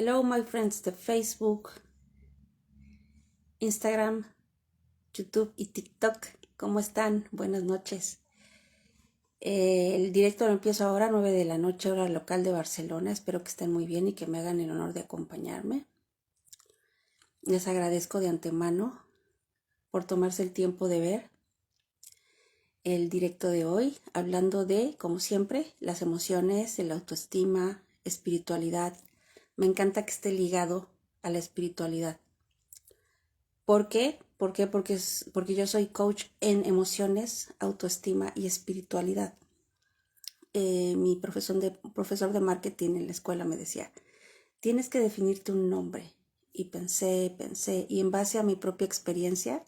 Hello, my friends de Facebook, Instagram, YouTube y TikTok. ¿Cómo están? Buenas noches. El directo lo empiezo ahora, 9 de la noche, hora local de Barcelona. Espero que estén muy bien y que me hagan el honor de acompañarme. Les agradezco de antemano por tomarse el tiempo de ver el directo de hoy, hablando de, como siempre, las emociones, la autoestima, espiritualidad. Me encanta que esté ligado a la espiritualidad. ¿Por qué? ¿Por qué? Porque yo soy coach en emociones, autoestima y espiritualidad. Mi profesor de marketing en la escuela me decía, tienes que definirte un nombre. Y pensé, y en base a mi propia experiencia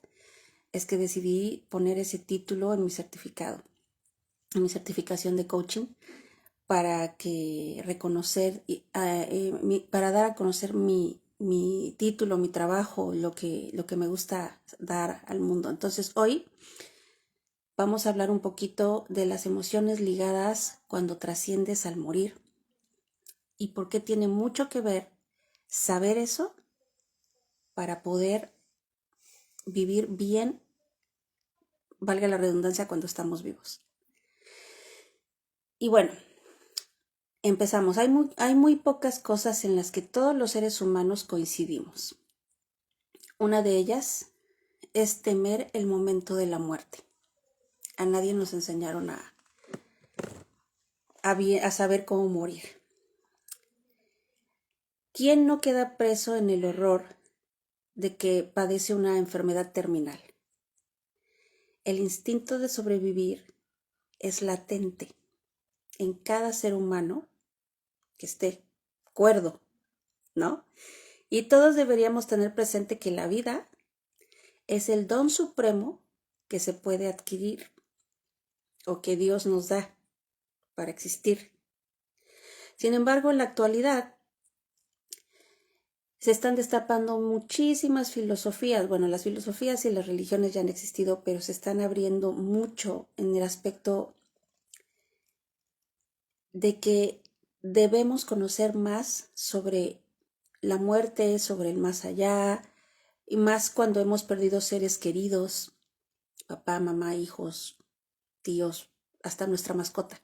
es que decidí poner ese título en mi certificado, en mi certificación de coaching, para para dar a conocer mi título, mi trabajo, lo que me gusta dar al mundo. Entonces hoy vamos a hablar un poquito de las emociones ligadas cuando trasciendes al morir y por qué tiene mucho que ver saber eso para poder vivir bien, valga la redundancia, cuando estamos vivos. Y bueno, empezamos. Hay muy pocas cosas en las que todos los seres humanos coincidimos. Una de ellas es temer el momento de la muerte. A nadie nos enseñaron a saber cómo morir. ¿Quién no queda preso en el horror de que padece una enfermedad terminal? El instinto de sobrevivir es latente en cada ser humano que esté cuerdo, ¿no? Y todos deberíamos tener presente que la vida es el don supremo que se puede adquirir o que Dios nos da para existir. Sin embargo, en la actualidad se están destapando muchísimas filosofías. Bueno, las filosofías y las religiones ya han existido, pero se están abriendo mucho en el aspecto de que debemos conocer más sobre la muerte, sobre el más allá, y más cuando hemos perdido seres queridos, papá, mamá, hijos, tíos, hasta nuestra mascota.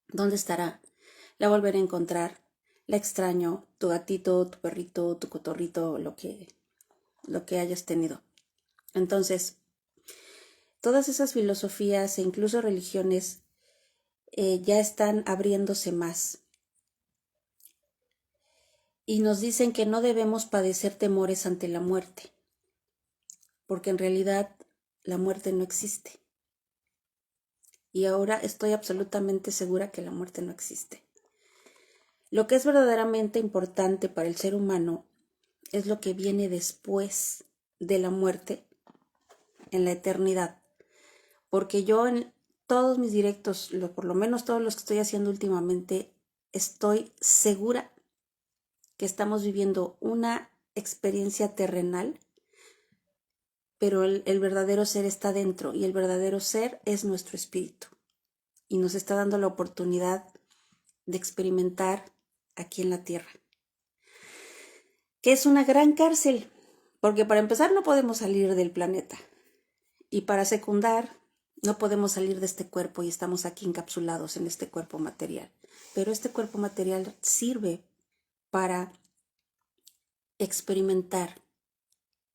¿Dónde estará? La volveré a encontrar. La extraño, tu gatito, tu perrito, tu cotorrito, lo que hayas tenido. Entonces, todas esas filosofías e incluso religiones ya están abriéndose más. Y nos dicen que no debemos padecer temores ante la muerte, porque en realidad la muerte no existe. Y ahora estoy absolutamente segura que la muerte no existe. Lo que es verdaderamente importante para el ser humano es lo que viene después de la muerte en la eternidad. Porque yo en todos mis directos, por lo menos todos los que estoy haciendo últimamente, estoy segura que estamos viviendo una experiencia terrenal, pero el verdadero ser está dentro y el verdadero ser es nuestro espíritu. Y nos está dando la oportunidad de experimentar aquí en la tierra. Que es una gran cárcel, porque para empezar no podemos salir del planeta. Y para secundar, no podemos salir de este cuerpo y estamos aquí encapsulados en este cuerpo material. Pero este cuerpo material sirve para experimentar,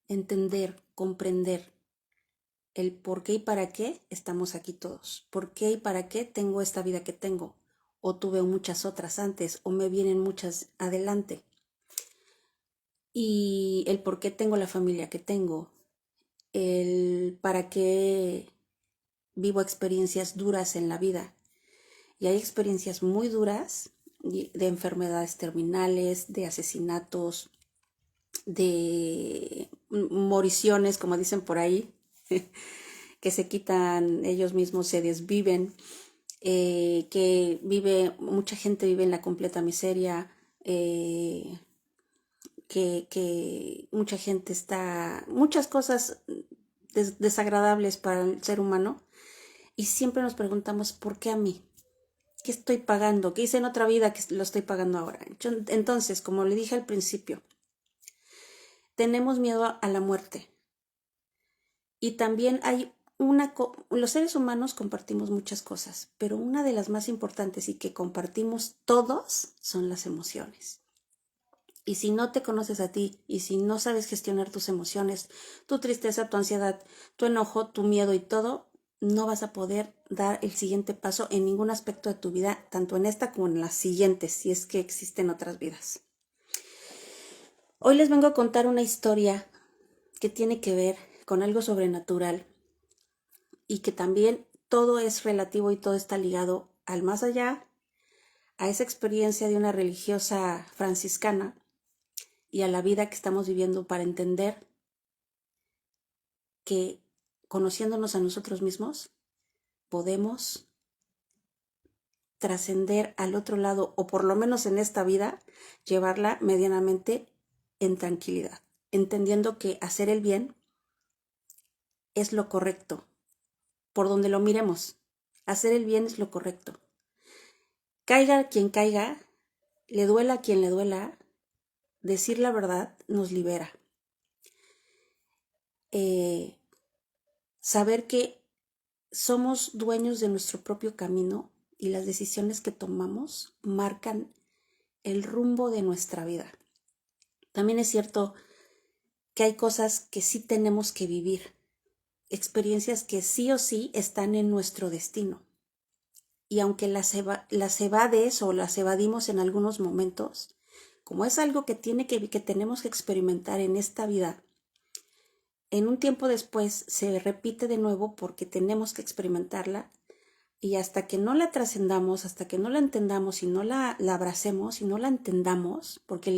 entender, comprender el por qué y para qué estamos aquí todos. ¿Por qué y para qué tengo esta vida que tengo? O tuve muchas otras antes, o me vienen muchas adelante. Y el por qué tengo la familia que tengo. El para qué vivo experiencias duras en la vida. Y hay experiencias muy duras de enfermedades terminales, de asesinatos, de moriciones, como dicen por ahí, que se quitan ellos mismos, se desviven, mucha gente vive en la completa miseria, que mucha gente muchas cosas desagradables para el ser humano, y siempre nos preguntamos, ¿por qué a mí? ¿Qué estoy pagando? ¿Qué hice en otra vida que lo estoy pagando ahora? Entonces, como le dije al principio, tenemos miedo a la muerte. Y también hay los seres humanos compartimos muchas cosas, pero una de las más importantes y que compartimos todos son las emociones. Y si no te conoces a ti y si no sabes gestionar tus emociones, tu tristeza, tu ansiedad, tu enojo, tu miedo y todo, no vas a poder dar el siguiente paso en ningún aspecto de tu vida, tanto en esta como en las siguientes, si es que existen otras vidas. Hoy les vengo a contar una historia que tiene que ver con algo sobrenatural y que también todo es relativo y todo está ligado al más allá, a esa experiencia de una religiosa franciscana y a la vida que estamos viviendo para entender que conociéndonos a nosotros mismos podemos trascender al otro lado o por lo menos en esta vida llevarla medianamente en tranquilidad, entendiendo que hacer el bien es lo correcto, por donde lo miremos, hacer el bien es lo correcto. Caiga quien caiga, le duela a quien le duela, decir la verdad nos libera. Saber que somos dueños de nuestro propio camino y las decisiones que tomamos marcan el rumbo de nuestra vida. También es cierto que hay cosas que sí tenemos que vivir, experiencias que sí o sí están en nuestro destino. Y aunque las evades o las evadimos en algunos momentos, como es algo que tenemos que experimentar en esta vida, en un tiempo después se repite de nuevo porque tenemos que experimentarla y hasta que no la trascendamos, hasta que no la entendamos y no la abracemos y no la entendamos, porque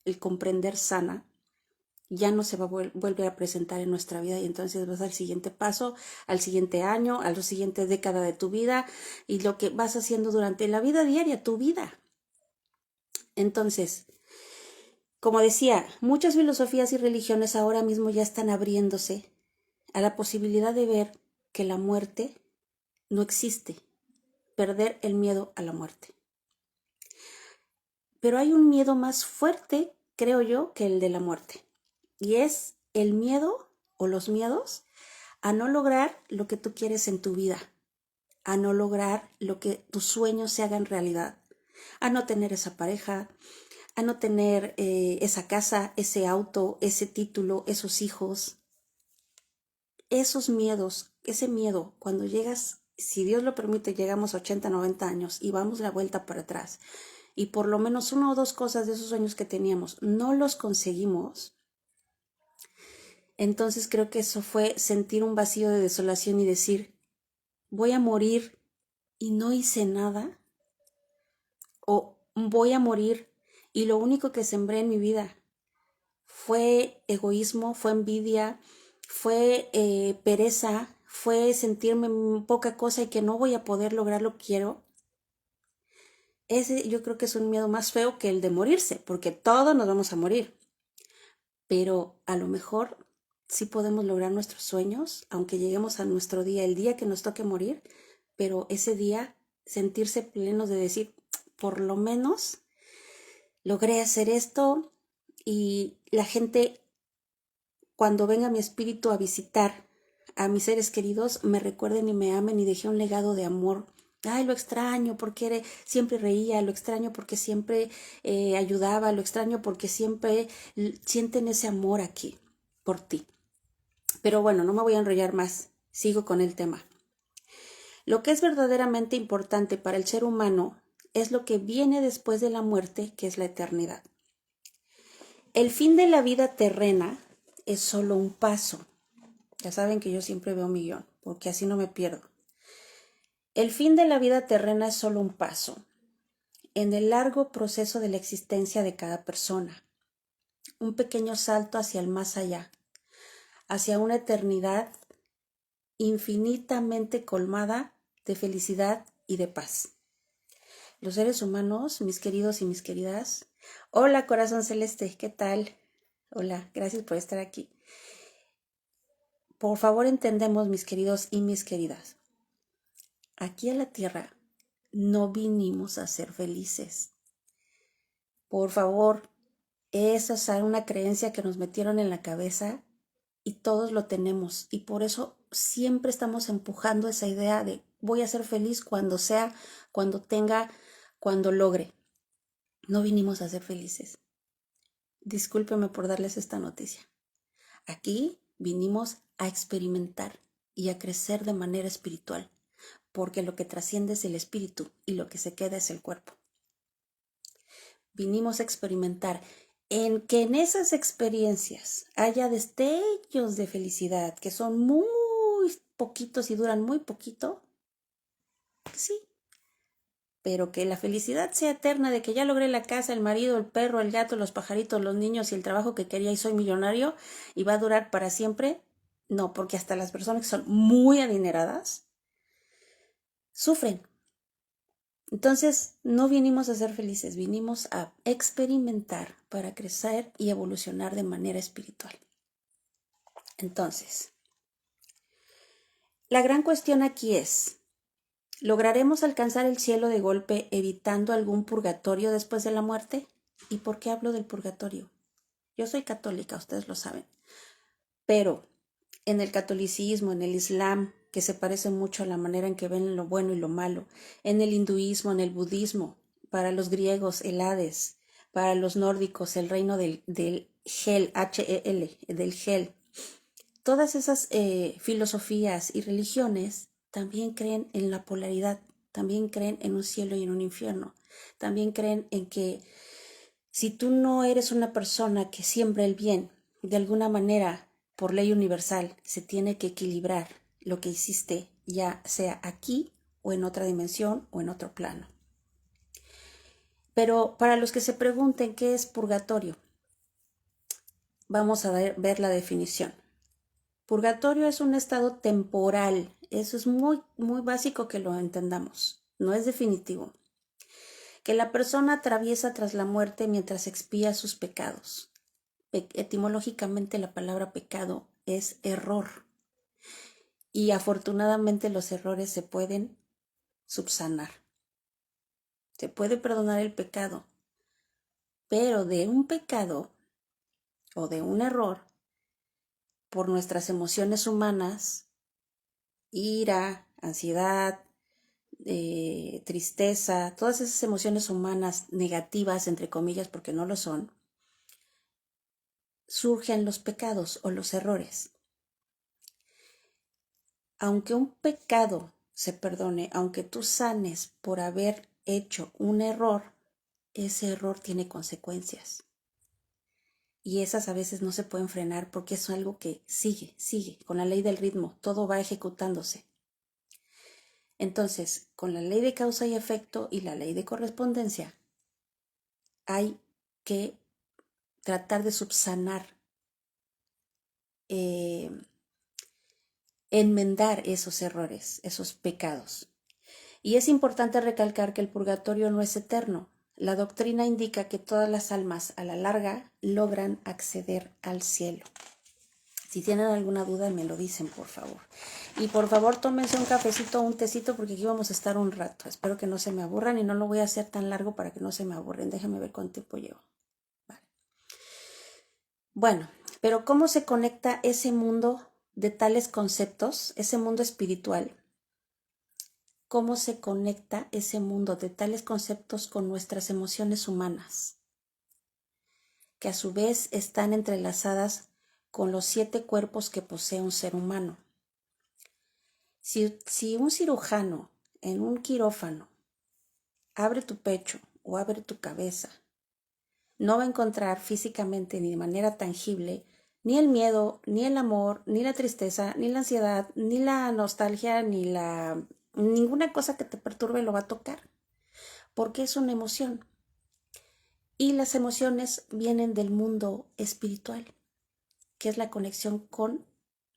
el comprender sana, ya no se va a vuelve a presentar en nuestra vida y entonces vas al siguiente paso, al siguiente año, a la siguiente década de tu vida y lo que vas haciendo durante la vida diaria, tu vida. Entonces, como decía, muchas filosofías y religiones ahora mismo ya están abriéndose a la posibilidad de ver que la muerte no existe, perder el miedo a la muerte. Pero hay un miedo más fuerte, creo yo, que el de la muerte. Y es el miedo o los miedos a no lograr lo que tú quieres en tu vida, a no lograr lo que tus sueños se hagan realidad, a no tener esa pareja, a no tener esa casa, ese auto, ese título, esos hijos. Esos miedos, ese miedo, cuando llegas, si Dios lo permite, llegamos a 80, 90 años y vamos la vuelta para atrás y por lo menos una o dos cosas de esos sueños que teníamos no los conseguimos, entonces creo que eso fue sentir un vacío de desolación y decir, voy a morir y no hice nada, o voy a morir y lo único que sembré en mi vida fue egoísmo, fue envidia, fue pereza, fue sentirme poca cosa y que no voy a poder lograr lo que quiero. Ese yo creo que es un miedo más feo que el de morirse, porque todos nos vamos a morir. Pero a lo mejor sí podemos lograr nuestros sueños, aunque lleguemos a nuestro día, el día que nos toque morir, pero ese día sentirse plenos de decir, por lo menos logré hacer esto y la gente, cuando venga mi espíritu a visitar a mis seres queridos, me recuerden y me amen y dejé un legado de amor. Ay, lo extraño porque siempre reía, lo extraño porque siempre ayudaba, lo extraño porque siempre sienten ese amor aquí por ti. Pero bueno, no me voy a enrollar más, sigo con el tema. Lo que es verdaderamente importante para el ser humano es lo que viene después de la muerte, que es la eternidad. El fin de la vida terrena es solo un paso. Ya saben que yo siempre veo mi guión, porque así no me pierdo. El fin de la vida terrena es solo un paso en el largo proceso de la existencia de cada persona. Un pequeño salto hacia el más allá, hacia una eternidad infinitamente colmada de felicidad y de paz. Los seres humanos, mis queridos y mis queridas, hola corazón celeste, ¿qué tal? Hola, gracias por estar aquí. Por favor, entendemos, mis queridos y mis queridas. Aquí en la tierra no vinimos a ser felices. Por favor, esa es una creencia que nos metieron en la cabeza y todos lo tenemos. Y por eso siempre estamos empujando esa idea de voy a ser feliz cuando sea, cuando tenga, cuando logre. No vinimos a ser felices. Discúlpeme por darles esta noticia. Aquí vinimos a experimentar y a crecer de manera espiritual, porque lo que trasciende es el espíritu y lo que se queda es el cuerpo. Vinimos a experimentar en que en esas experiencias haya destellos de felicidad que son muy poquitos y duran muy poquito, sí, pero que la felicidad sea eterna de que ya logré la casa, el marido, el perro, el gato, los pajaritos, los niños y el trabajo que quería y soy millonario y va a durar para siempre. No, porque hasta las personas que son muy adineradas sufren. Entonces, no vinimos a ser felices, vinimos a experimentar para crecer y evolucionar de manera espiritual. Entonces, la gran cuestión aquí es, ¿lograremos alcanzar el cielo de golpe evitando algún purgatorio después de la muerte? ¿Y por qué hablo del purgatorio? Yo soy católica, ustedes lo saben, pero en el catolicismo, en el islam, que se parece mucho a la manera en que ven lo bueno y lo malo, en el hinduismo, en el budismo, para los griegos el Hades, para los nórdicos el reino del Hel, H-E-L, del Hel. Todas esas filosofías y religiones también creen en la polaridad, también creen en un cielo y en un infierno, también creen en que si tú no eres una persona que siembra el bien, de alguna manera, por ley universal, se tiene que equilibrar lo que hiciste, ya sea aquí o en otra dimensión o en otro plano. Pero para los que se pregunten qué es purgatorio, vamos a ver la definición. Purgatorio es un estado temporal. Eso es muy, muy básico que lo entendamos. No es definitivo. Que la persona atraviesa tras la muerte mientras expía sus pecados. Etimológicamente la palabra pecado es error. Y afortunadamente los errores se pueden subsanar. Se puede perdonar el pecado. Pero de un pecado o de un error, por nuestras emociones humanas, ira, ansiedad, tristeza, todas esas emociones humanas negativas, entre comillas, porque no lo son, surgen los pecados o los errores. Aunque un pecado se perdone, aunque tú sanes por haber hecho un error, ese error tiene consecuencias. Y esas a veces no se pueden frenar porque es algo que sigue, con la ley del ritmo, todo va ejecutándose. Entonces, con la ley de causa y efecto y la ley de correspondencia, hay que tratar de subsanar, enmendar esos errores, esos pecados. Y es importante recalcar que el purgatorio no es eterno. La doctrina indica que todas las almas a la larga logran acceder al cielo. Si tienen alguna duda me lo dicen, por favor. Y por favor tómense un cafecito o un tecito porque aquí vamos a estar un rato. Espero que no se me aburran y no lo voy a hacer tan largo para que no se me aburren. Déjenme ver cuánto tiempo llevo. Vale. Bueno, pero ¿cómo se conecta ese mundo de tales conceptos, ese mundo espiritual? ¿Cómo se conecta ese mundo de tales conceptos con nuestras emociones humanas, que a su vez están entrelazadas con los 7 cuerpos que posee un ser humano? Si un cirujano en un quirófano abre tu pecho o abre tu cabeza, no va a encontrar físicamente ni de manera tangible ni el miedo, ni el amor, ni la tristeza, ni la ansiedad, ni la nostalgia, ninguna cosa que te perturbe lo va a tocar, porque es una emoción. Y las emociones vienen del mundo espiritual, que es la conexión con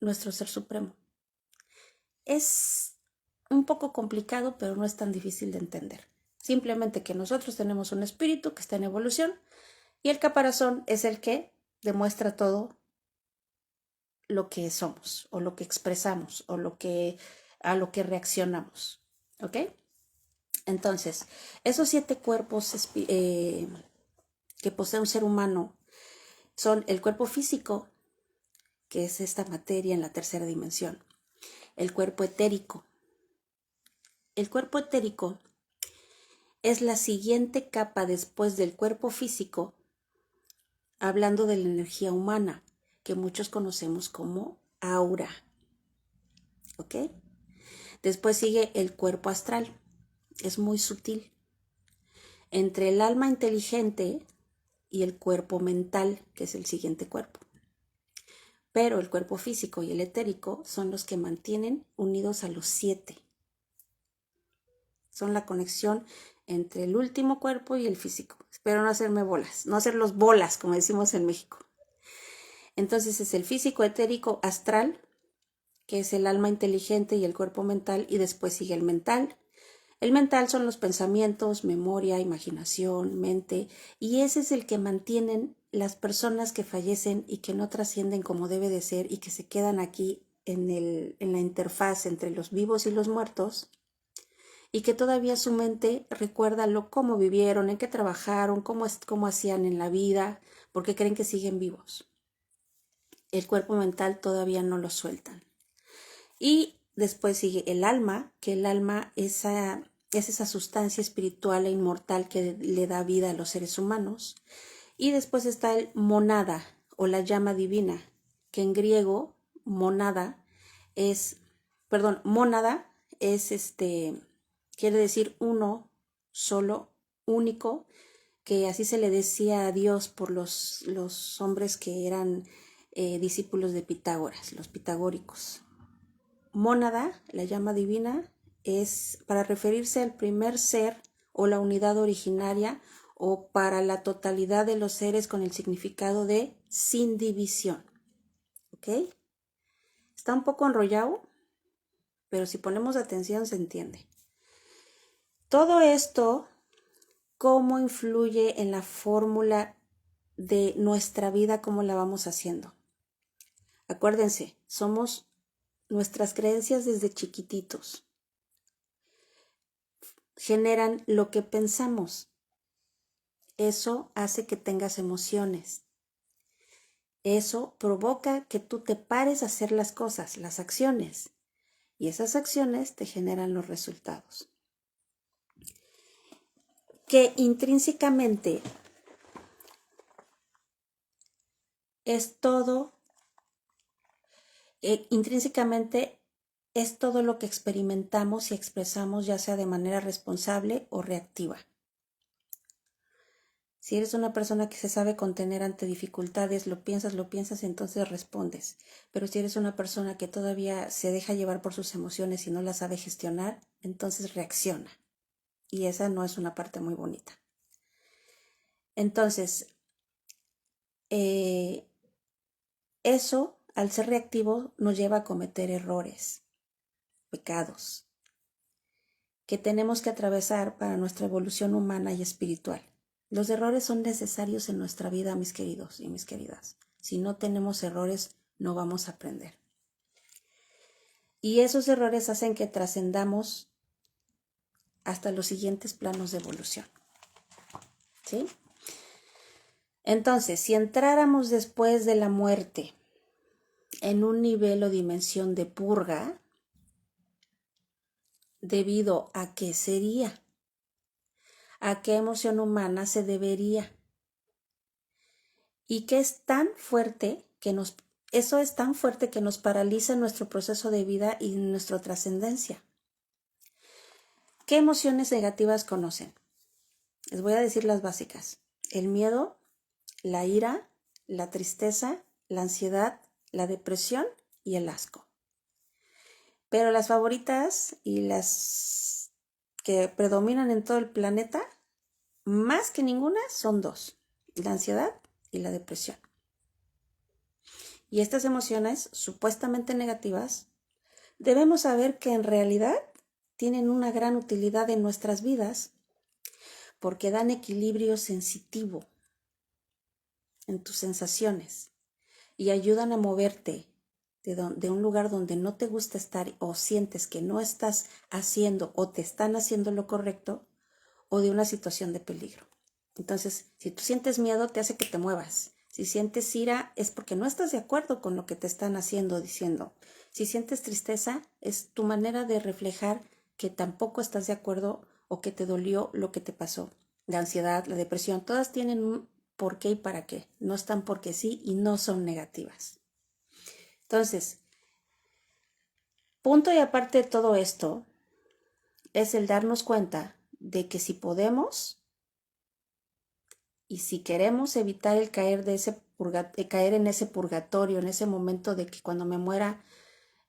nuestro Ser Supremo. Es un poco complicado, pero no es tan difícil de entender. Simplemente que nosotros tenemos un espíritu que está en evolución y el caparazón es el que demuestra todo lo que somos o lo que expresamos o a lo que reaccionamos. ¿Ok? Entonces, esos 7 cuerpos que posee un ser humano son el cuerpo físico, que es esta materia en la tercera dimensión, el cuerpo etérico. El cuerpo etérico es la siguiente capa después del cuerpo físico, hablando de la energía humana, que muchos conocemos como aura. ¿Ok? Después sigue el cuerpo astral. Es muy sutil. Entre el alma inteligente y el cuerpo mental, que es el siguiente cuerpo. Pero el cuerpo físico y el etérico son los que mantienen unidos a los 7. Son la conexión entre el último cuerpo y el físico. Espero no hacerme bolas, no hacerlos bolas, como decimos en México. Entonces es el físico, etérico, astral, que es el alma inteligente y el cuerpo mental, y después sigue el mental. El mental son los pensamientos, memoria, imaginación, mente, y ese es el que mantienen las personas que fallecen y que no trascienden como debe de ser y que se quedan aquí en la interfaz entre los vivos y los muertos, y que todavía su mente recuerda cómo vivieron, en qué trabajaron, cómo hacían en la vida, porque creen que siguen vivos. El cuerpo mental todavía no lo sueltan. Y después sigue el alma, que el alma es esa sustancia espiritual e inmortal que le da vida a los seres humanos. Y después está el monada o la llama divina, que en griego mónada es quiere decir uno, solo, único, que así se le decía a Dios por los hombres que eran discípulos de Pitágoras, los pitagóricos. Mónada, la llama divina, es para referirse al primer ser o la unidad originaria o para la totalidad de los seres con el significado de sin división. ¿Ok? Está un poco enrollado, pero si ponemos atención se entiende. Todo esto, ¿cómo influye en la fórmula de nuestra vida, cómo la vamos haciendo? Acuérdense, somos nuestras creencias desde chiquititos. Generan lo que pensamos. Eso hace que tengas emociones. Eso provoca que tú te pares a hacer las cosas, las acciones. Y esas acciones te generan los resultados. Que intrínsecamente es todo lo que experimentamos y expresamos, ya sea de manera responsable o reactiva. Si eres una persona que se sabe contener ante dificultades, lo piensas y entonces respondes. Pero si eres una persona que todavía se deja llevar por sus emociones y no las sabe gestionar, entonces reacciona. Y esa no es una parte muy bonita. Entonces, eso, al ser reactivo, nos lleva a cometer errores, pecados, que tenemos que atravesar para nuestra evolución humana y espiritual. Los errores son necesarios en nuestra vida, mis queridos y mis queridas. Si no tenemos errores, no vamos a aprender. Y esos errores hacen que trascendamos hasta los siguientes planos de evolución. ¿Sí? Entonces, si entráramos después de la muerte en un nivel o dimensión de purga, ¿debido a qué sería? ¿A qué emoción humana se debería? Y que es tan fuerte que eso es tan fuerte que nos paraliza nuestro proceso de vida y nuestra trascendencia. ¿Qué emociones negativas conocen? Les voy a decir las básicas. El miedo, la ira, la tristeza, la ansiedad, la depresión y el asco. Pero las favoritas y las que predominan en todo el planeta, más que ninguna, son 2. La ansiedad y la depresión. Y estas emociones supuestamente negativas, debemos saber que en realidad tienen una gran utilidad en nuestras vidas porque dan equilibrio sensitivo en tus sensaciones y ayudan a moverte de un lugar donde no te gusta estar o sientes que no estás haciendo o te están haciendo lo correcto, o de una situación de peligro. Entonces, si tú sientes miedo, te hace que te muevas. Si sientes ira, es porque no estás de acuerdo con lo que te están haciendo o diciendo. Si sientes tristeza, es tu manera de reflejar que tampoco estás de acuerdo o que te dolió lo que te pasó. La ansiedad, la depresión, todas tienen un por qué y para qué. No están porque sí y no son negativas. Entonces, punto y aparte de todo esto, es el darnos cuenta de que si podemos y si queremos evitar el caer caer en ese purgatorio, en ese momento de que cuando me muera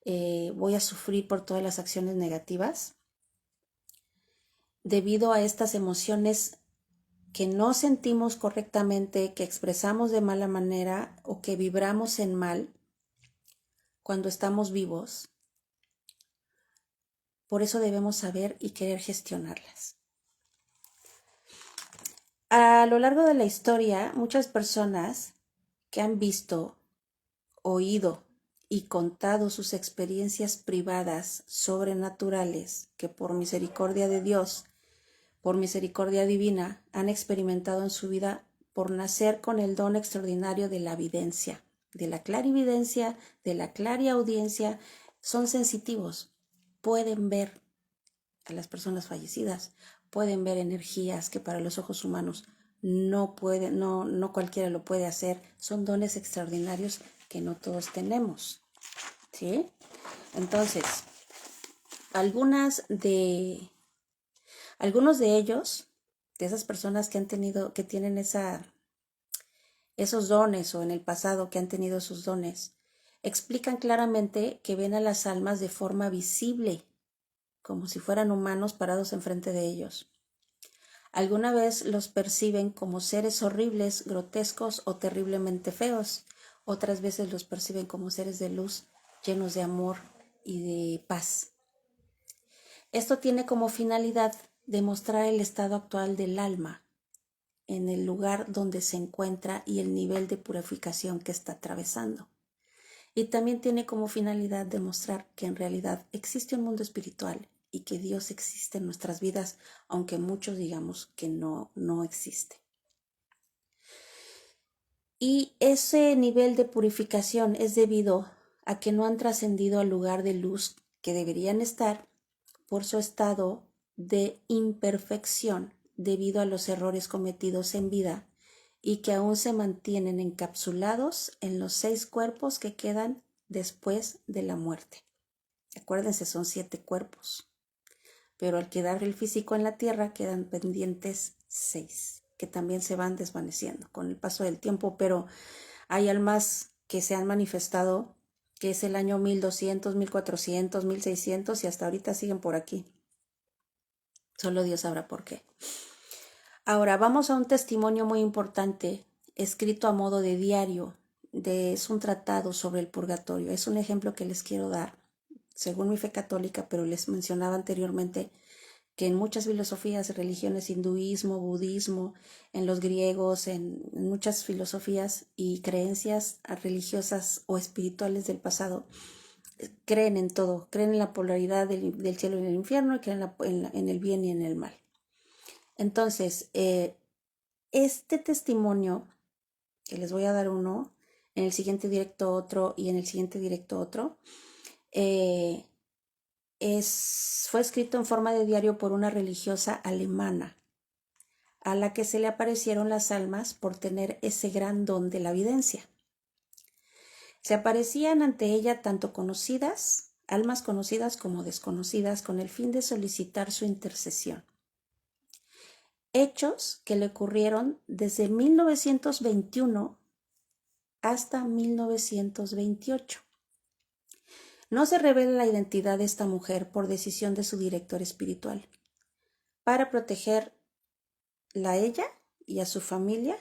voy a sufrir por todas las acciones negativas, debido a estas emociones que no sentimos correctamente, que expresamos de mala manera o que vibramos en mal cuando estamos vivos, por eso debemos saber y querer gestionarlas. A lo largo de la historia, muchas personas que han visto, oído y contado sus experiencias privadas sobrenaturales que por misericordia de Dios, por misericordia divina, han experimentado en su vida por nacer con el don extraordinario de la videncia, de la clarividencia, de la clariaudiencia, son sensitivos, pueden ver a las personas fallecidas, pueden ver energías que para los ojos humanos no cualquiera lo puede hacer, son dones extraordinarios que no todos tenemos, ¿sí? Entonces, algunos de ellos, de esas personas que tienen esos dones o en el pasado que han tenido esos dones, explican claramente que ven a las almas de forma visible, como si fueran humanos parados enfrente de ellos. Alguna vez los perciben como seres horribles, grotescos o terriblemente feos. Otras veces los perciben como seres de luz, llenos de amor y de paz. Esto tiene como finalidad demostrar el estado actual del alma en el lugar donde se encuentra y el nivel de purificación que está atravesando. Y también tiene como finalidad demostrar que en realidad existe un mundo espiritual y que Dios existe en nuestras vidas, aunque muchos digamos que no existe. Y ese nivel de purificación es debido a que no han trascendido al lugar de luz que deberían estar por su estado de imperfección debido a los errores cometidos en vida y que aún se mantienen encapsulados en los 6 cuerpos que quedan después de la muerte. Acuérdense, son 7 cuerpos, pero al quedar el físico en la tierra quedan pendientes 6, que también se van desvaneciendo con el paso del tiempo, pero hay almas que se han manifestado, que es el año 1200, 1400, 1600 y hasta ahorita siguen por aquí. Solo Dios sabrá por qué. Ahora vamos a un testimonio muy importante, escrito a modo de diario, es un tratado sobre el purgatorio. Es un ejemplo que les quiero dar, según mi fe católica, pero les mencionaba anteriormente que en muchas filosofías, religiones, hinduismo, budismo, en los griegos, en muchas filosofías y creencias religiosas o espirituales del pasado, creen en todo, creen en la polaridad del cielo y del infierno, y creen en el bien y en el mal. Entonces, este testimonio, que les voy a dar uno, en el siguiente directo otro y en el siguiente directo otro, fue escrito en forma de diario por una religiosa alemana, a la que se le aparecieron las almas por tener ese gran don de la videncia. Se aparecían ante ella tanto almas conocidas como desconocidas, con el fin de solicitar su intercesión. Hechos que le ocurrieron desde 1921 hasta 1928. No se revela la identidad de esta mujer por decisión de su director espiritual, para protegerla a ella y a su familia,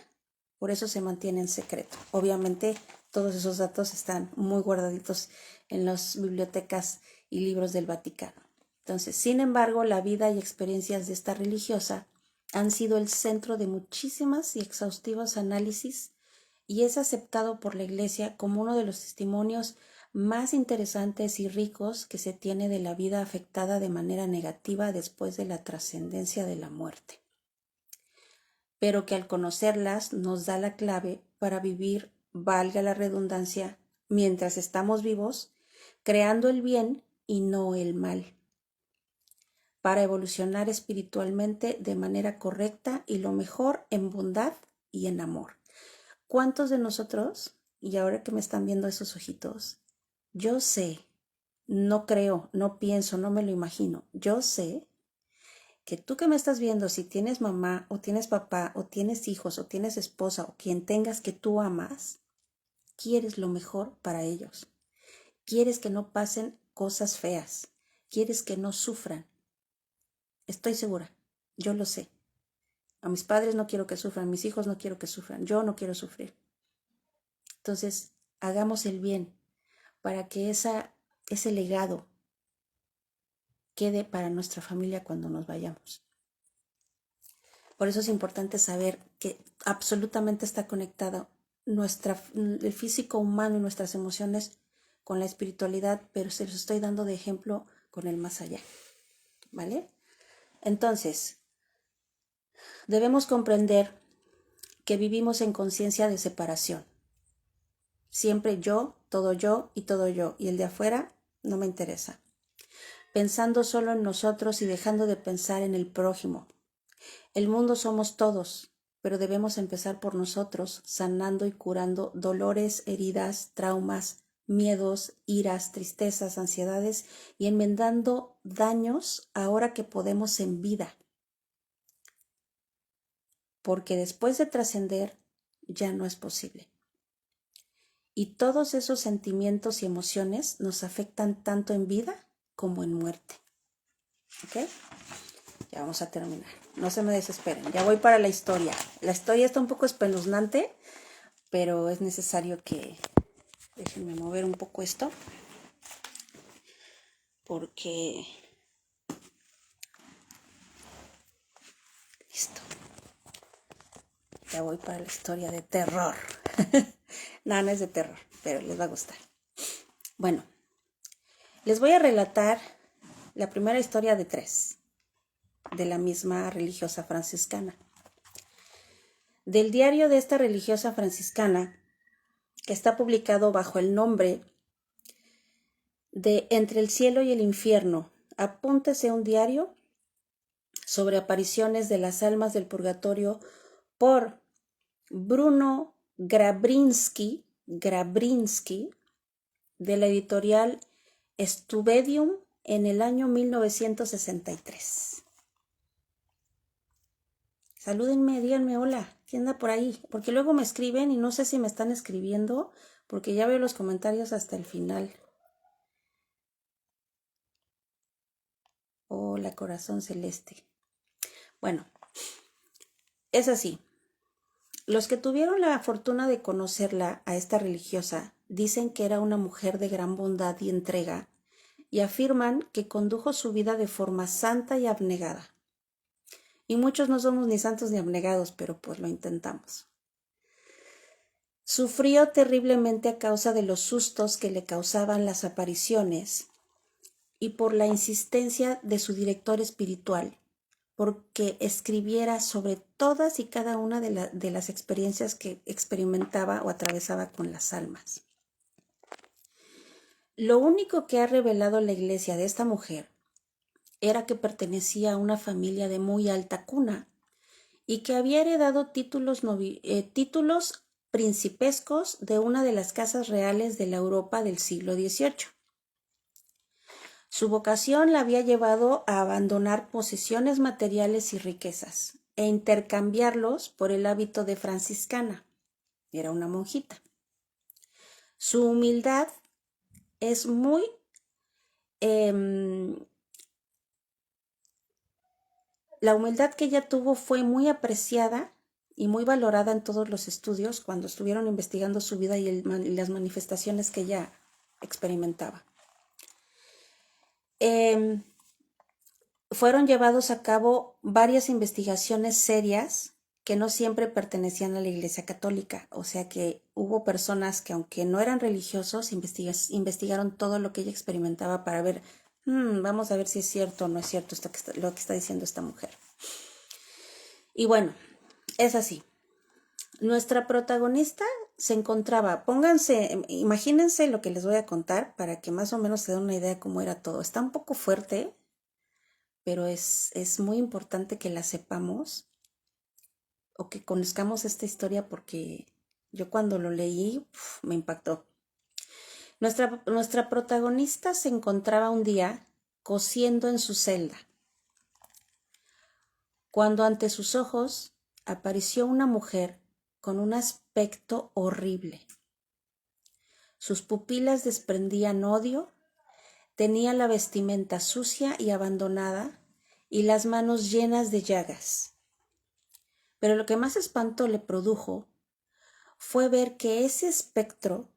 por eso se mantiene en secreto. Obviamente todos esos datos están muy guardaditos en las bibliotecas y libros del Vaticano. Entonces, sin embargo, la vida y experiencias de esta religiosa han sido el centro de muchísimas y exhaustivos análisis y es aceptado por la Iglesia como uno de los testimonios más interesantes y ricos que se tiene de la vida afectada de manera negativa después de la trascendencia de la muerte, pero que al conocerlas nos da la clave para vivir, valga la redundancia, mientras estamos vivos, creando el bien y no el mal, para evolucionar espiritualmente de manera correcta y lo mejor en bondad y en amor. ¿Cuántos de nosotros, y ahora que me están viendo esos ojitos, yo sé, no creo, no pienso, no me lo imagino, yo sé que tú que me estás viendo, si tienes mamá o tienes papá o tienes hijos o tienes esposa o quien tengas que tú amas, quieres lo mejor para ellos. Quieres que no pasen cosas feas. Quieres que no sufran. Estoy segura. Yo lo sé. A mis padres no quiero que sufran. Mis hijos no quiero que sufran. Yo no quiero sufrir. Entonces, hagamos el bien para que ese legado quede para nuestra familia cuando nos vayamos. Por eso es importante saber que absolutamente está conectado el físico humano y nuestras emociones con la espiritualidad, pero se los estoy dando de ejemplo con el más allá, ¿vale? Entonces, debemos comprender que vivimos en conciencia de separación. Siempre yo y todo yo, y el de afuera no me interesa. Pensando solo en nosotros y dejando de pensar en el prójimo. El mundo somos todos, pero debemos empezar por nosotros, sanando y curando dolores, heridas, traumas, miedos, iras, tristezas, ansiedades y enmendando daños ahora que podemos en vida. Porque después de trascender ya no es posible. Y todos esos sentimientos y emociones nos afectan tanto en vida como en muerte. ¿Ok? Ya vamos a terminar. No se me desesperen. Ya voy para la historia. La historia está un poco espeluznante, pero es necesario que... Déjenme mover un poco esto. Porque... Listo. Ya voy para la historia de terror. No, no es de terror, pero les va a gustar. Bueno, les voy a relatar la primera historia de 3 de la misma religiosa franciscana. Del diario de esta religiosa franciscana, que está publicado bajo el nombre de Entre el cielo y el infierno, apúntese un diario sobre apariciones de las almas del purgatorio por Bruno Grabrinsky, de la editorial Stubedium en el año 1963. Salúdenme, díganme hola, ¿quién anda por ahí? Porque luego me escriben y no sé si me están escribiendo, porque ya veo los comentarios hasta el final. Hola, corazón celeste. Bueno, es así. Los que tuvieron la fortuna de conocerla, a esta religiosa, dicen que era una mujer de gran bondad y entrega, y afirman que condujo su vida de forma santa y abnegada. Y muchos no somos ni santos ni abnegados, pero pues lo intentamos. Sufrió terriblemente a causa de los sustos que le causaban las apariciones y por la insistencia de su director espiritual, porque escribiera sobre todas y cada una de las experiencias que experimentaba o atravesaba con las almas. Lo único que ha revelado la iglesia de esta mujer era que pertenecía a una familia de muy alta cuna y que había heredado títulos principescos de una de las casas reales de la Europa del siglo XVIII. Su vocación la había llevado a abandonar posesiones materiales y riquezas e intercambiarlos por el hábito de franciscana. Era una monjita. Su humildad es muy la humildad que ella tuvo fue muy apreciada y muy valorada en todos los estudios cuando estuvieron investigando su vida y las manifestaciones que ella experimentaba. Fueron llevados a cabo varias investigaciones serias que no siempre pertenecían a la Iglesia Católica, o sea que hubo personas que aunque no eran religiosos, investigaron todo lo que ella experimentaba para ver, vamos a ver si es cierto o no es cierto lo que está diciendo esta mujer. Y bueno, es así. Nuestra protagonista se encontraba, imagínense lo que les voy a contar para que más o menos se den una idea de cómo era todo. Está un poco fuerte, pero es muy importante que la sepamos o que conozcamos esta historia porque yo cuando lo leí me impactó. Nuestra protagonista se encontraba un día cosiendo en su celda, cuando ante sus ojos apareció una mujer con un aspecto horrible. Sus pupilas desprendían odio, tenía la vestimenta sucia y abandonada y las manos llenas de llagas. Pero lo que más espanto le produjo fue ver que ese espectro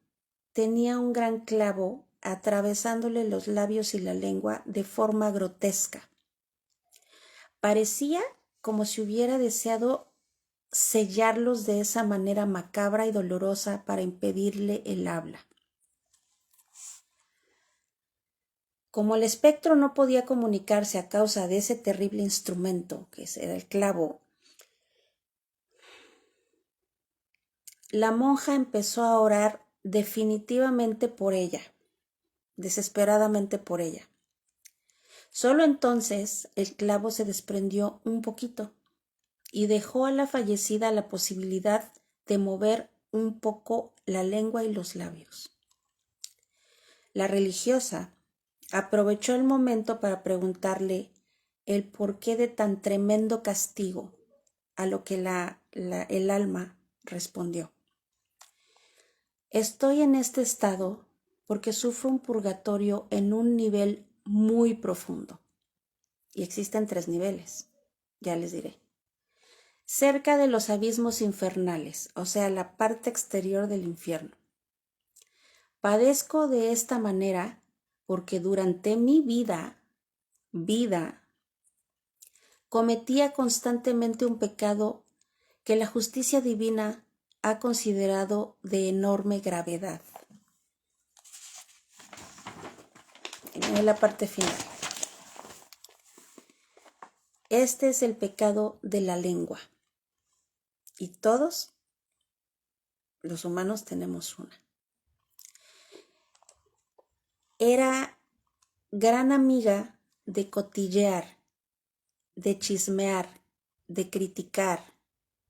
tenía un gran clavo atravesándole los labios y la lengua de forma grotesca. Parecía como si hubiera deseado sellarlos de esa manera macabra y dolorosa para impedirle el habla. Como el espectro no podía comunicarse a causa de ese terrible instrumento, que era el clavo, la monja empezó a orar definitivamente por ella, desesperadamente por ella. Solo entonces el clavo se desprendió un poquito y dejó a la fallecida la posibilidad de mover un poco la lengua y los labios. La religiosa aprovechó el momento para preguntarle el porqué de tan tremendo castigo, a lo que el alma respondió: estoy en este estado porque sufro un purgatorio en un nivel muy profundo. Y existen 3 niveles, ya les diré. Cerca de los abismos infernales, o sea, la parte exterior del infierno. Padezco de esta manera porque durante mi vida, cometía constantemente un pecado que la justicia divina ha considerado de enorme gravedad. Y viene la parte final. Este es el pecado de la lengua. Y todos los humanos tenemos una. Era gran amiga de cotillear, de chismear, de criticar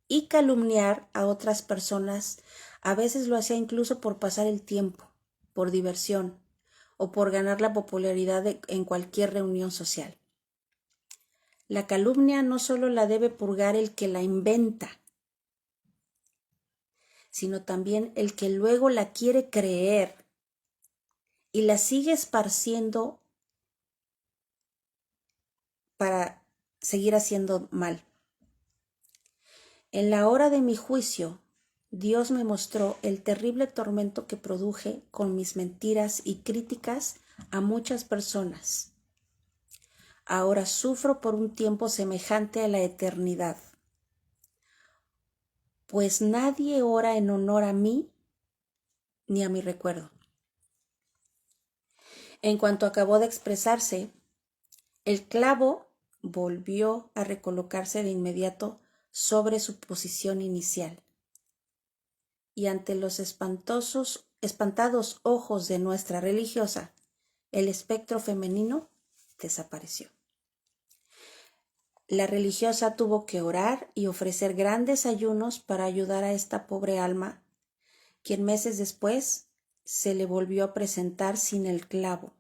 y calumniar a otras personas. A veces lo hacía incluso por pasar el tiempo, por diversión o por ganar la popularidad en cualquier reunión social. La calumnia no solo la debe purgar el que la inventa, sino también el que luego la quiere creer y la sigue esparciendo para seguir haciendo mal. En la hora de mi juicio, Dios me mostró el terrible tormento que produje con mis mentiras y críticas a muchas personas. Ahora sufro por un tiempo semejante a la eternidad, pues nadie ora en honor a mí ni a mi recuerdo. En cuanto acabó de expresarse, el clavo volvió a recolocarse de inmediato sobre su posición inicial. Y ante los espantados ojos de nuestra religiosa, el espectro femenino desapareció. La religiosa tuvo que orar y ofrecer grandes ayunos para ayudar a esta pobre alma, quien meses después se le volvió a presentar sin el clavo,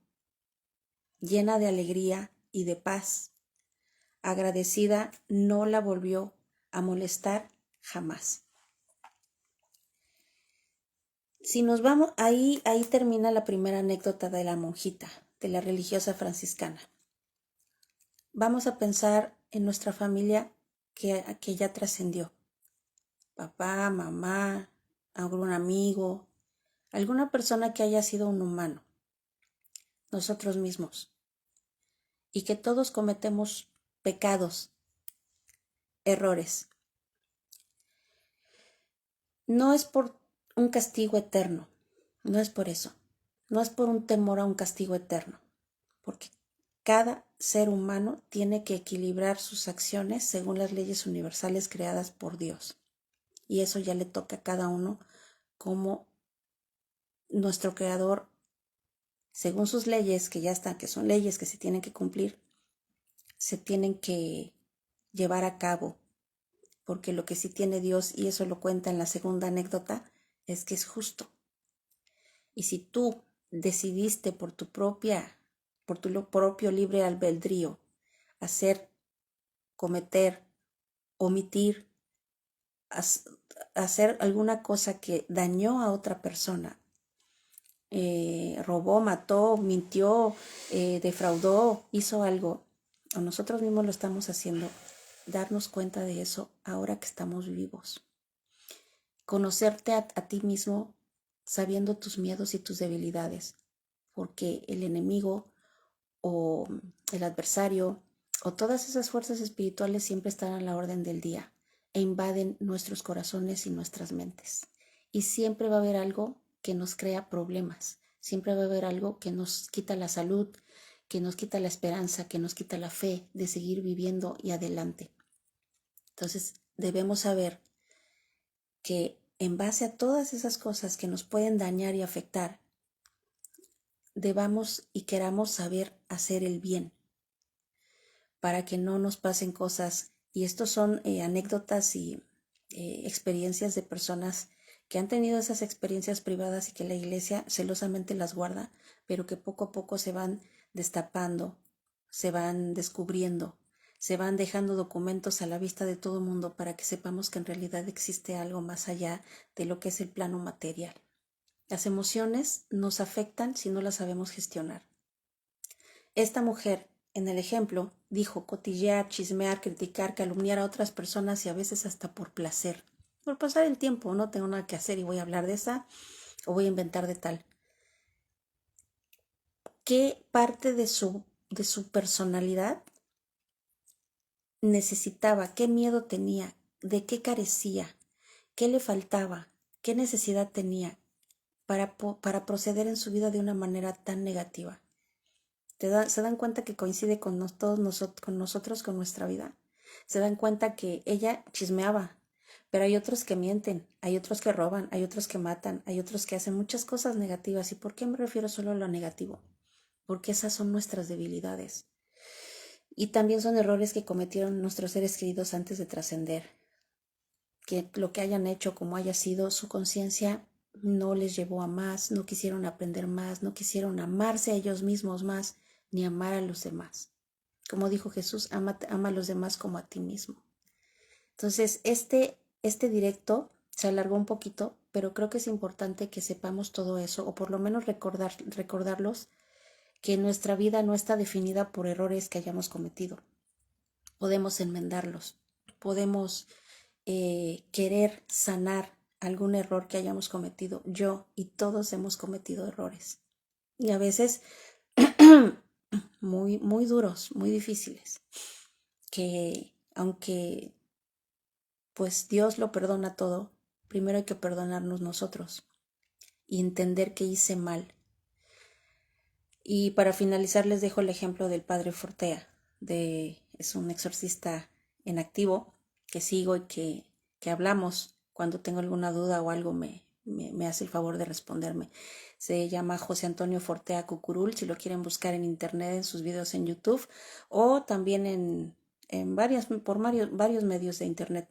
llena de alegría y de paz. Agradecida, no la volvió a molestar jamás. Si nos vamos, ahí termina la primera anécdota de la monjita, de la religiosa franciscana. Vamos a pensar en nuestra familia que ya trascendió. Papá, mamá, algún amigo, alguna persona que haya sido un humano, nosotros mismos. Y que todos cometemos pecados, errores. no es por un castigo eterno, no es por eso, no es por un temor a un castigo eterno, porque cada ser humano tiene que equilibrar sus acciones según las leyes universales creadas por Dios. Y eso ya le toca a cada uno como nuestro creador, según sus leyes, que ya están, que son leyes que se tienen que cumplir, se tienen que llevar a cabo, porque lo que sí tiene Dios, y eso lo cuenta en la segunda anécdota, es que es justo. Y si tú decidiste por tu propio libre albedrío hacer, cometer, omitir, hacer alguna cosa que dañó a otra persona, robó, mató, mintió, defraudó, hizo algo, o nosotros mismos lo estamos haciendo, darnos cuenta de eso ahora que estamos vivos. Conocerte a ti mismo sabiendo tus miedos y tus debilidades, porque el enemigo o el adversario o todas esas fuerzas espirituales siempre están a la orden del día e invaden nuestros corazones y nuestras mentes. Y siempre va a haber algo que nos crea problemas, siempre va a haber algo que nos quita la salud, que nos quita la esperanza, que nos quita la fe de seguir viviendo y adelante. Entonces debemos saber que en base a todas esas cosas que nos pueden dañar y afectar, debamos y queramos saber hacer el bien para que no nos pasen cosas. Y estos son anécdotas y experiencias de personas que han tenido esas experiencias privadas y que la iglesia celosamente las guarda, pero que poco a poco se van destapando, se van descubriendo, se van dejando documentos a la vista de todo el mundo para que sepamos que en realidad existe algo más allá de lo que es el plano material. Las emociones nos afectan si no las sabemos gestionar. Esta mujer, en el ejemplo, dijo cotillear, chismear, criticar, calumniar a otras personas y a veces hasta por placer. Por pasar el tiempo, no tengo nada que hacer y voy a hablar de esa o voy a inventar de tal. ¿Qué parte de su personalidad necesitaba? ¿Qué miedo tenía? ¿De qué carecía? ¿Qué le faltaba? ¿Qué necesidad tenía para proceder en su vida de una manera tan negativa? ¿Se dan cuenta que coincide con nosotros, con nuestra vida? Se dan cuenta que ella chismeaba, pero hay otros que mienten, hay otros que roban, hay otros que matan, hay otros que hacen muchas cosas negativas. ¿Y por qué me refiero solo a lo negativo? Porque esas son nuestras debilidades. Y también son errores que cometieron nuestros seres queridos antes de trascender. Que lo que hayan hecho, como haya sido, su conciencia no les llevó a más, no quisieron aprender más, no quisieron amarse a ellos mismos más, ni amar a los demás. Como dijo Jesús, ama a los demás como a ti mismo. Entonces, este directo se alargó un poquito, pero creo que es importante que sepamos todo eso, o por lo menos recordarlos, que nuestra vida no está definida por errores que hayamos cometido. Podemos enmendarlos, podemos querer sanar algún error que hayamos cometido. Yo y todos hemos cometido errores. Y a veces muy, muy duros, muy difíciles, que aunque pues Dios lo perdona todo, primero hay que perdonarnos nosotros y entender que hice mal. Y para finalizar les dejo el ejemplo del padre Fortea, es un exorcista en activo que sigo y que hablamos cuando tengo alguna duda o algo me hace el favor de responderme. Se llama José Antonio Fortea Cucurul, si lo quieren buscar en internet, en sus videos en YouTube o también por varios medios de internet.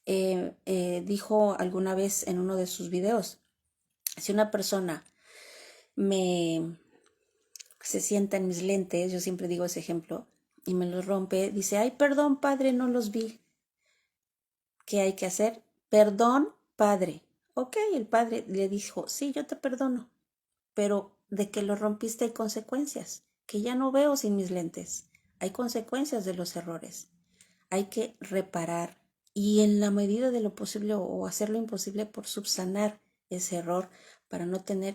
Dijo alguna vez en uno de sus videos, si una persona se sienta en mis lentes, yo siempre digo ese ejemplo, y me los rompe, dice, ay, perdón, padre, no los vi. ¿Qué hay que hacer? Perdón, padre. Ok, el padre le dijo, sí, yo te perdono, pero de que lo rompiste hay consecuencias, que ya no veo sin mis lentes. Hay consecuencias de los errores. Hay que reparar y en la medida de lo posible o hacer lo imposible por subsanar ese error para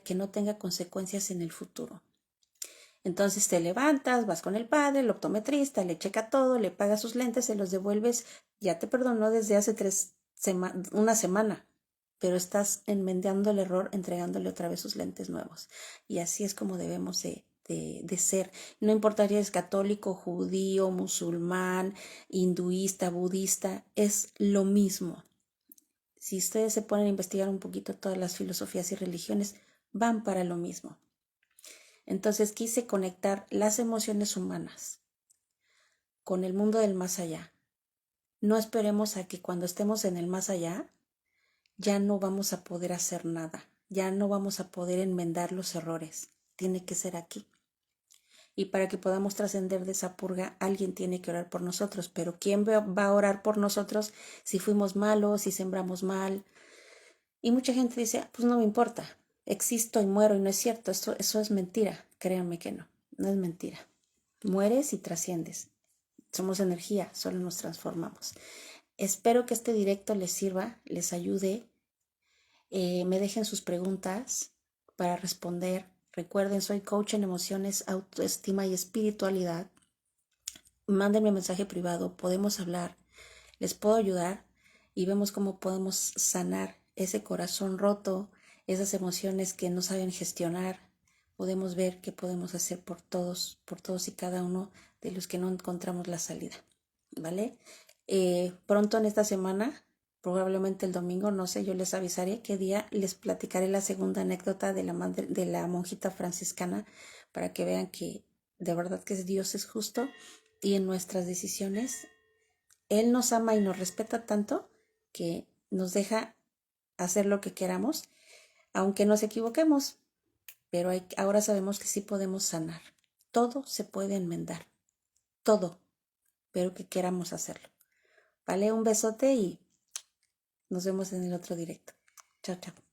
que no tenga consecuencias en el futuro. Entonces te levantas, vas con el padre, el optometrista, le checa todo, le paga sus lentes, se los devuelves, ya te perdonó desde hace una semana, pero estás enmendando el error entregándole otra vez sus lentes nuevos. Y así es como debemos de ser. No importaría si es católico, judío, musulmán, hinduista, budista, es lo mismo. Si ustedes se ponen a investigar un poquito todas las filosofías y religiones, van para lo mismo. Entonces quise conectar las emociones humanas con el mundo del más allá. No esperemos a que cuando estemos en el más allá ya no vamos a poder hacer nada, ya no vamos a poder enmendar los errores. Tiene que ser aquí. Y para que podamos trascender de esa purga, alguien tiene que orar por nosotros. Pero ¿quién va a orar por nosotros si fuimos malos, si sembramos mal? Y mucha gente dice, pues no me importa, existo y muero, y no es cierto, eso es mentira. Créanme que no, no es mentira. Mueres y trasciendes. Somos energía, solo nos transformamos. Espero que este directo les sirva, les ayude. Me dejen sus preguntas para responder. Recuerden, soy coach en emociones, autoestima y espiritualidad. Mándenme mensaje privado, podemos hablar, les puedo ayudar y vemos cómo podemos sanar ese corazón roto, esas emociones que no saben gestionar. Podemos ver qué podemos hacer por todos y cada uno de los que no encontramos la salida, ¿vale? Pronto en esta semana, probablemente el domingo, no sé, yo les avisaré qué día, les platicaré la segunda anécdota de la monjita franciscana para que vean que de verdad que Dios es justo y en nuestras decisiones Él nos ama y nos respeta tanto que nos deja hacer lo que queramos, aunque nos equivoquemos, pero ahora sabemos que sí podemos sanar. Todo se puede enmendar, todo, pero que queramos hacerlo. Vale, un besote y nos vemos en el otro directo. Chao, chao.